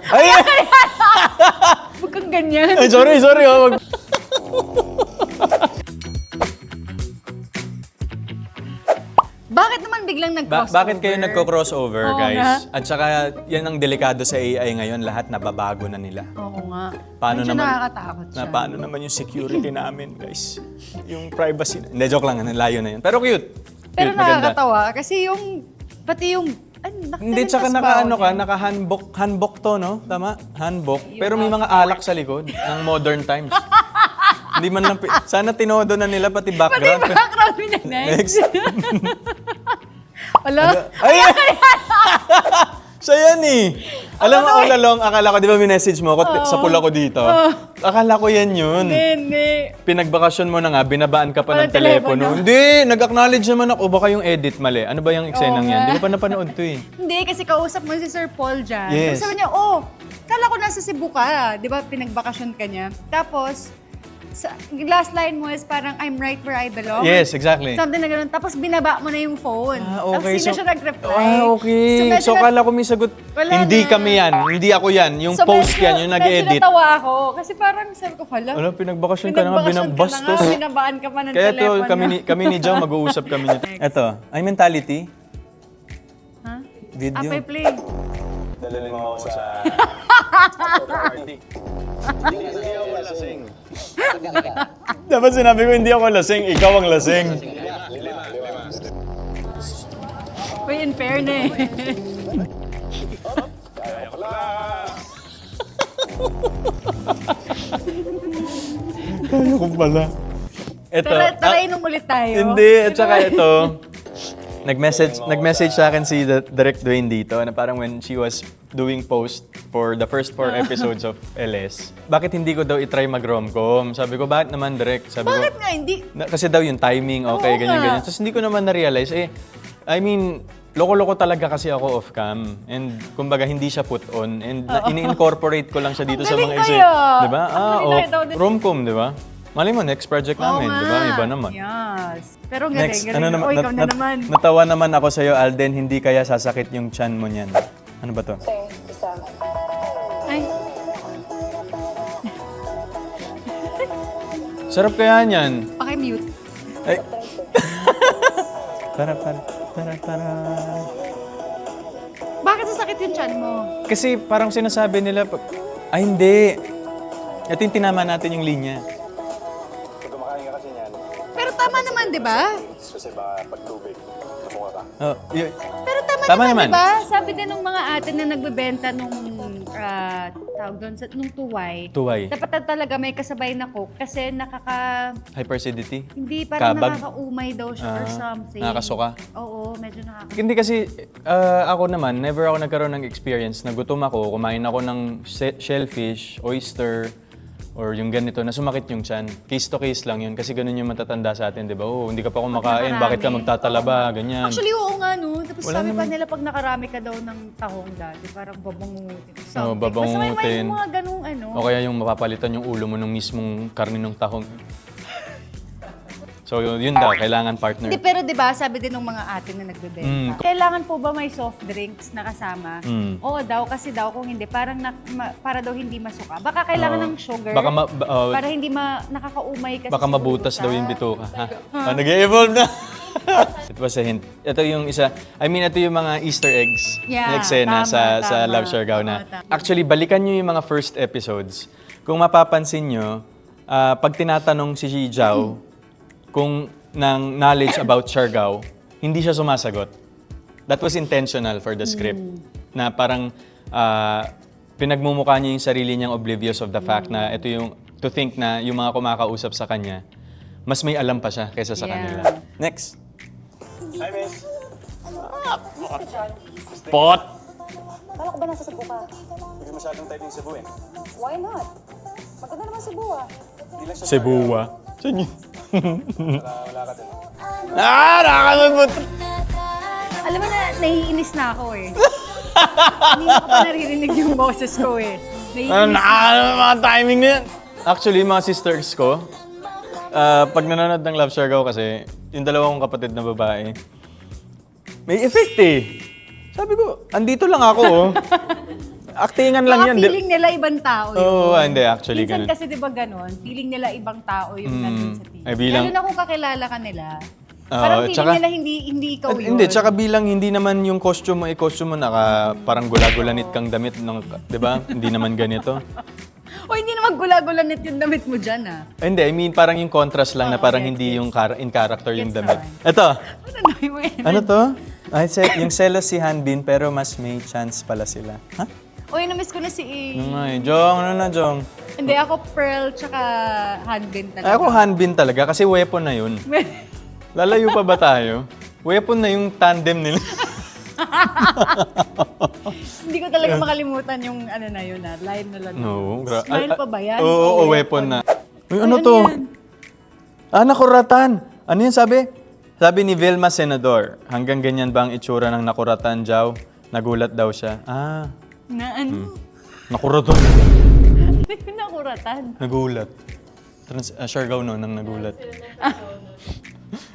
Ay! Huwag kang ganyan. Ay, sorry. Oh. Bakit naman biglang nag-crossover? Bakit kayo nagko-crossover, Oo guys? nga. At saka, yan ang delikado sa AI ngayon. Lahat nababago na nila. Oo nga. Paano Medyo naman, nakakatakot siya. paano naman yung security namin, guys? Yung privacy. Hindi, joke lang. Layo na yun. Pero cute. Pero Cute, maganda. nakakatawa kasi yung, pati yung, Hindi, tsaka naka-hanbok to, no? Tama? Hanbok. Pero may mga alak sa likod ng modern times. Hindi man lang, sana tinodo na nila pati background. Pati background niya next. Wala. Ay! Siya yan eh. Alam mo, all along, akala ko, di ba minessage mo ako sa pula ko dito? Akala ko yan yun. Hindi. Pinagbakasyon mo na nga, binabaan ka pa ng Walang telepono. telepono. Hindi, nag-acknowledge naman ako. Baka yung edit mali. Ano ba yung eksenang Oo yan? nga. Di ko pa napanood to eh. Hindi, kasi kausap mo si Sir Paul dyan. Yes. Sabi niya, kala ko nasa Cebu ka. Di ba, pinagbakasyon ka niya. Tapos, last line mo is parang, I'm right where I belong. Yes, exactly. Something na gano'n. Tapos binaba mo na yung phone. Okay. Tapos hindi na siya nag-reply. Okay. medyo So, kala ko may sagot. Wala Hindi na. kami yan. Hindi ako yan. Yung So, post medyo- yan, yung nag-edit. Medyo natawa ako. Kasi parang sabi ko, hala. Ano, pinagbakasyon ka na nga, Pinagbakasyon binabastos. binabaan ka pa ng Kaya ito, telepono. kami ni Joe, mag-uusap kami nito. Ito, ay mentality. Ha? Video. Apay play. Dalali mo ako sa... Dapat sinabi ko, hindi ako lasing, ikaw ang lasing. Uy, in fairness. Kaya ko pala. Ito. Tara, inom ulit tayo. Hindi, at saka ito. Nag-message sa akin si Direct Dwayne dito na parang when she was doing post for the first 4 episodes of LS, bakit hindi ko daw itry mag-romcom? Sabi ko, bakit naman Direct? Sabi Bakit ko, nga hindi? kasi daw yung timing, okay, Oo ganyan. nga. Tapos hindi ko naman na-realize, I mean, loko-loko talaga kasi ako off-cam. And kumbaga, hindi siya put on. And ini-incorporate ko lang siya dito sa Galing mga kaya. Di ba? Ang galing daw din. Romcom, di ba? Mali mo, next project namin, di ba? Iba naman. Yes. Pero galing, Next, galing. ano naman, Ikaw na naman. natawa naman ako sa'yo, Alden, hindi kaya sasakit yung chan mo niyan. Ano ba to? Ay, Sarap kaya niyan. paki-mute. Ay. Para. Bakit sasakit yung chan mo? Kasi parang sinasabi nila, ay hindi. Ito yung tinama natin yung linya. Pero tama naman, di ba? Kasi baka pag tubig, tumunga ka. Oh, Pero tama, Tama naman, naman. di ba? Sabi din ng mga ate na nagbebenta nung tawag doon, nung tuway. Tuway. Dapat talaga may kasabay na coke kasi Hyperacidity. hindi, parang Kabag. nakakaumay daw siya or something. Nakakasuka. Oo, medyo nakakasuka. Hindi kasi ako naman, never ako nagkaroon ng experience na gutom ako, kumain ako ng shellfish, oyster, or yung ganito, na sumakit yung tiyan. Case to case lang yun, kasi ganun yung matatanda sa atin, di ba? Oh, hindi ka pa kumakain, nakarami. bakit ka magtatalaba, ganyan. Actually, oo nga, no? Tapos Wala sabi pa naman. nila pag nakarami ka daw ng tahong dati, parang babangutin. Oo, Something. babangutin. Basta may mga ganung ano. O kaya yung mapapalitan yung ulo mo ng mismong karne ng tahong. So yun daw, kailangan partner. Hindi, pero di ba sabi din ng mga ate na nagbebenta, kailangan po ba may soft drinks na kasama? Oo daw, kasi daw kung hindi, parang para daw hindi masuka. Baka kailangan ng sugar Baka para hindi nakakaumay kasi baka siguro mabutas sa- daw yung bituka. Ha? Nag-evolve na. It was a hint. Ito yung isa, ito yung mga Easter eggs Yeah, na eksena tama, sa tama. Love Siargao na. Oo, tama. Actually, balikan nyo yung mga first episodes. Kung mapapansin nyo, pag tinatanong si Zhao kung ng knowledge about Siargao, hindi siya sumasagot. That was intentional for the script. Na parang pinagmumukha niya yung sarili niyang oblivious of the fact na ito yung, to think na yung mga kumakausap sa kanya, mas may alam pa siya kaysa sa Yeah. kanila. Next. Hi, miss. Pot! Kala ko ba nasa Cebu ka? Hindi masyadong type yung Cebu eh. Why not? Maganda naman Cebu ah. Hindi lang siya Cebuwa. Saan yun? wala ka din. Nakakalagot! Alam mo na, naiinis na ako eh. Hindi ko pa naririnig yung boses ko eh. Naiinis Mga timing na yan. Actually, mga sisters ko, pag nanonood ng Love Siargao kasi, yung dalawa kong kapatid na babae, may effect eh. Sabi ko, andito lang ako oh. Actingan lang Baka yan. feeling nila ibang tao yun. Oo, hindi, actually, Minsan ganun. kasi di ba ganon, feeling nila ibang tao yung nandun sa TV. Ay, bilang- Lalo na kung kakilala ka nila. Oo, Parang feeling tsaka- nila hindi ikaw yun. Hindi, tsaka bilang hindi naman yung costume mo, naka parang gula-gulanit kang damit, di ba? Hindi naman ganito. O hindi naman gula-gulanit yung damit mo dyan ah. Hindi, I mean, parang yung contrast lang na parang gets, hindi yung in character yung Gets damit. naman. Ito, Ano na yung ano to? Ay, yung selos si Hanbin, pero mas may chance pala sila. Ha? Uy, na-miss ko na si Ano nga eh, Jong, ano na, Jong? Hindi, ako Pearl tsaka Hanbin talaga. Ay, ako Hanbin talaga, kasi weapon na yun. Lalayo pa ba tayo? Weapon na yung tandem nila. Hindi ko talaga makalimutan yung ano na yun ah, line na lang. No, Smile pa ba yan? Oo, O weapon na. Uy, Ay, ano ano to? yan? Nakuratan. Ano yan sabi? Sabi ni Vilma Senador, hanggang ganyan ba ang itsura ng nakuratan, Jaw? Nagulat daw siya. Na ano? Nakuratan. Ano yung nakuratan? Nagulat. Siargao no, nang nagulat.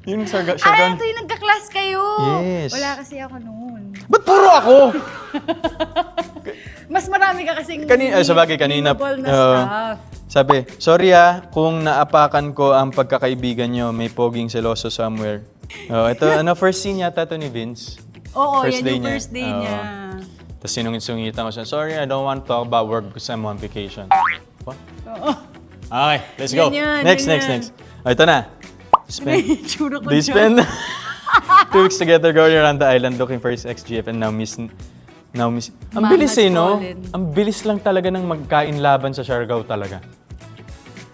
Yung Ah, Siargao. ito yung nagka-class kayo. Yes. Wala kasi ako noon. Ba't puro ako? Mas marami ka kasing Sa bagay, kanina. memeable na Oo. stuff. Sabi, sorry kung naapakan ko ang pagkakaibigan nyo, may poging seloso somewhere. Ito, first scene yata to ni Vince. Oo, First yan day yung niya. first day Oo. niya. Tapos sinungit-sungitan ko siya, sorry, I don't want to talk about work because I'm on vacation. What? Oo. Okay, let's go. Yan, Next. yan. Ito na. Spend, Tsura ko they dyan. spend 2 weeks together going around the island looking for his ex-GF and now miss. Ang Man bilis has no? fallen. Ang bilis lang talaga ng magkain laban sa Siargao talaga.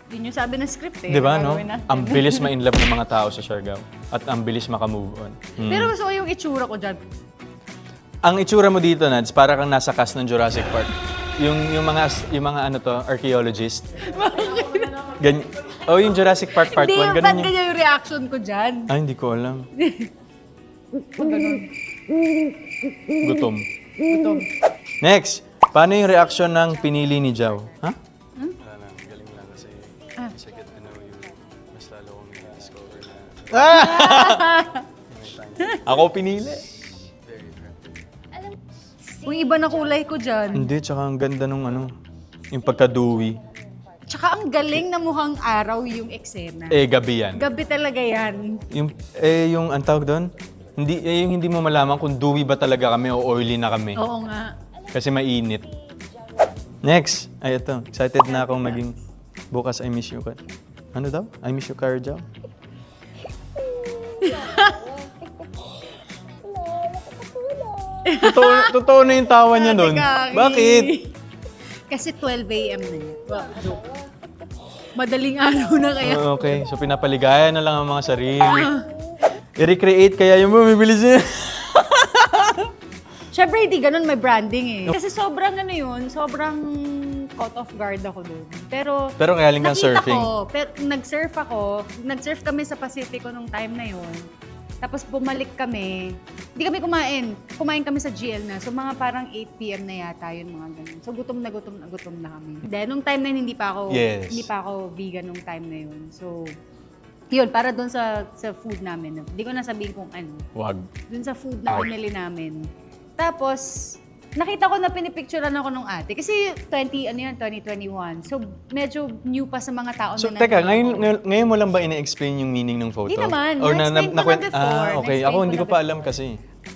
Yun yung sabi ng script eh. Di ba, no? Gagawin natin. Ang bilis ma-inlove ng mga tao sa Siargao. At ang bilis makamove on. Pero gusto ko yung itsura ko dyan. Ang itsura mo dito, Nads, para kang nasa cast ng Jurassic Park. Yung mga ano to, archaeologist. Yung Jurassic Park Part 1, Hindi, ba't ganun yung... ganyan yung reaction ko dyan? Ay, hindi ko alam. Ganun. Gutom. Gutom. Next, paano yung reaction ng pinili ni Jao? Ha? Galing lang kasi second mas lalo kong discover na... Ako pinili. Yung iba na kulay ko dyan. Hindi, tsaka ang ganda nung yung pagkaduwi. Tsaka ang galing na mukhang araw yung eksena. Gabi yan. Gabi talaga yan. Yung ang tawag doon? Yung hindi mo malaman kung dewy ba talaga kami o oily na kami. Oo nga. Kasi mainit. Next. Ay, ito. Excited na akong maging bukas I miss you. Ano daw? I miss you, Carjao? Totoo na yung tawa niya nun. Ate Kaki. Bakit? Kasi 12 a.m. na yun. Well, joke. Madaling araw na kaya. Okay, so pinapaligayan na lang ang mga sarili. I-recreate kaya yung bumibilis niya. Siyempre, hindi ganun, may branding eh. Kasi sobrang ano yun, sobrang caught off guard ako doon. Pero Pero galing kang nakita surfing. ko, pero nag-surf kami sa Pacifico nung time na yun. Tapos bumalik kami, hindi kami kumain kami sa GL na. So mga parang 8 p.m. na yata yun, mga ganun. So gutom na kami. Then nung time na yun, hindi pa ako vegan nung time na yun. So yun, para doon sa food namin. Hindi ko na sabihin kung ano. Wag. Doon sa food na pinili namin. Tapos, nakita ko na pinipicturean ako nung ate. Kasi 2021. So, medyo new pa sa mga tao So, na teka, nanonood. ngayon mo lang ba ina-explain yung meaning ng photo? Hindi naman. Or Na-explain ko na before. Okay. Na-explain Ako ko hindi na ko pa before. alam kasi.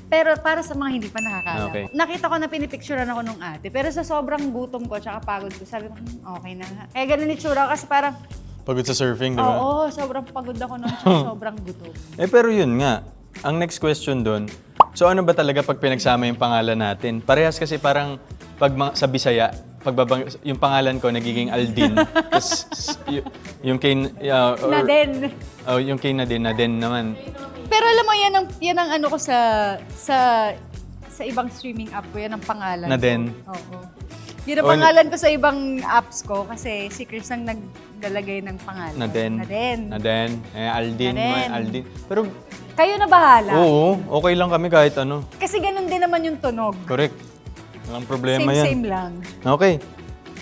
Pero para sa mga hindi pa nakakaalam. Okay. Nakita ko na pinipicturean ako nung ate. Pero sa sobrang gutom ko, tsaka pagod ko, sabi ko, okay na nga. Eh, ganun itsura ko kasi parang, Pagod sa surfing, di ba? oo, sobrang pagod ako nung tsaka sobrang gutom. Pero yun nga. Ang next question doon, so ano ba talaga pag pinagsama yung pangalan natin? Parehas kasi parang sa Bisaya, yung pangalan ko nagiging Aldin. Tapos yung kay... Naden. Yung kay Naden naman. Pero alam mo, yan ang ano ko sa ibang streaming app ko, yan ang pangalan Naden. ko. Oo. Yun ang pangalan ko sa ibang apps ko kasi si Chris ang naglalagay ng pangalan. Naden. Aldin. Naden. Aldin. Pero Kayo na bahala. oo, okay lang kami kahit ano. Kasi ganun din naman yung tunog. Correct. Walang problema yan. Same lang. Okay.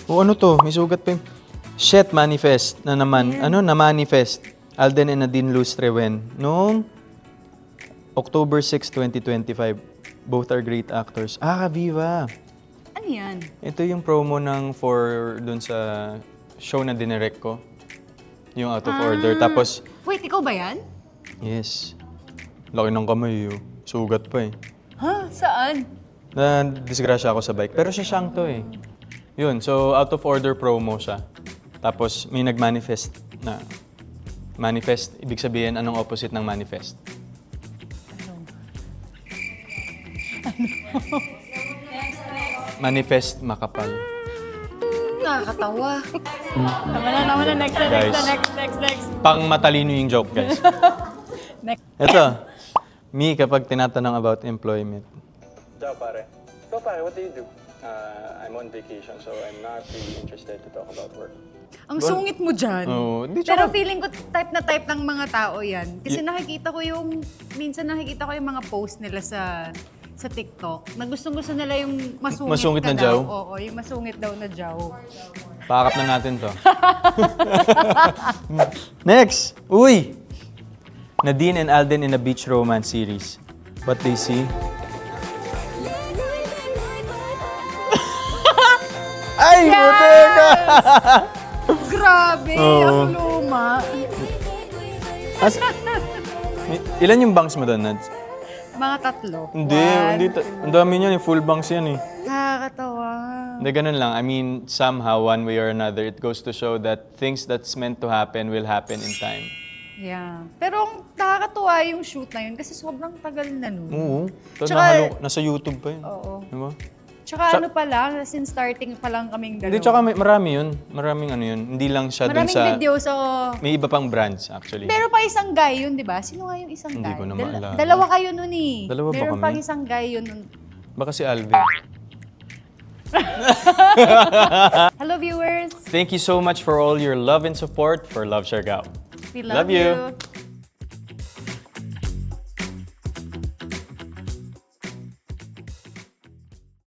O ano to? May sugat pa yung... Shet manifest na naman. Na-manifest. Alden and Nadine Lustre when? Noong October 6, 2025. Both are great actors. Viva! Ano yan? Ito yung promo ng dun sa show na dinirect ko. Yung Out of Order. Tapos, Wait, ikaw ba yan? yes. Laki ng kamay, sugat pa eh. Ha? Saan? Na-disgrasya ako sa bike. Pero siya siyang to eh. Yun, so Out of Order promo siya. Tapos may nag-manifest na. Manifest, ibig sabihin, anong opposite ng manifest? Manifest, makapal. Nakakatawa. Naman na, next. Pang matalino yung joke, guys. Next. Ito, me kapag tinatanong about employment. Ciao, pare. So, pare, what do you do? I'm on vacation, so I'm not really interested to talk about work. Ang sungit mo dyan. Oh, di Pero tsaka- feeling ko type na type ng mga tao yan. Kasi minsan nakikita ko yung mga post nila sa TikTok na gustong-gusto nila yung masungit, Masungit ka na daw. jaw? Oo, yung masungit daw na jaw. Pakap na natin to. Next! Uy! Nadine and Alden in a beach romance series. What they see? Ay! Rebecca! Grabe! Oo. Ang luma. Ilan yung bangs mo doon, Nads? Mga tatlo. Hindi, One, hindi. Ang dami niyan, full bangs yan eh. Nakakatawa. Hindi, ganun lang. I mean, somehow, one way or another, it goes to show that things that's meant to happen will happen in time. Yeah. Pero nakakatuwa yung shoot na yun kasi sobrang tagal na nun. Oo. Tsaka- Nasa YouTube pa yun. Oo. Diba? Tsaka ano pa lang, since starting pa lang kaming dalawa. Hindi, tsaka marami yun. Maraming ano yun. Hindi lang siya dun Maraming sa... video, so... May iba pang brands, actually. Meron pa isang guy yun, di ba? Sino nga yung isang Hindi guy? ko na maalala. Dalawa kayo nun eh. Dalawa ba Meron kami? pang isang guy yun nun. Baka si Alvin. Hello viewers! Thank you so much for all your love and support for Love Siargao. We love you. you.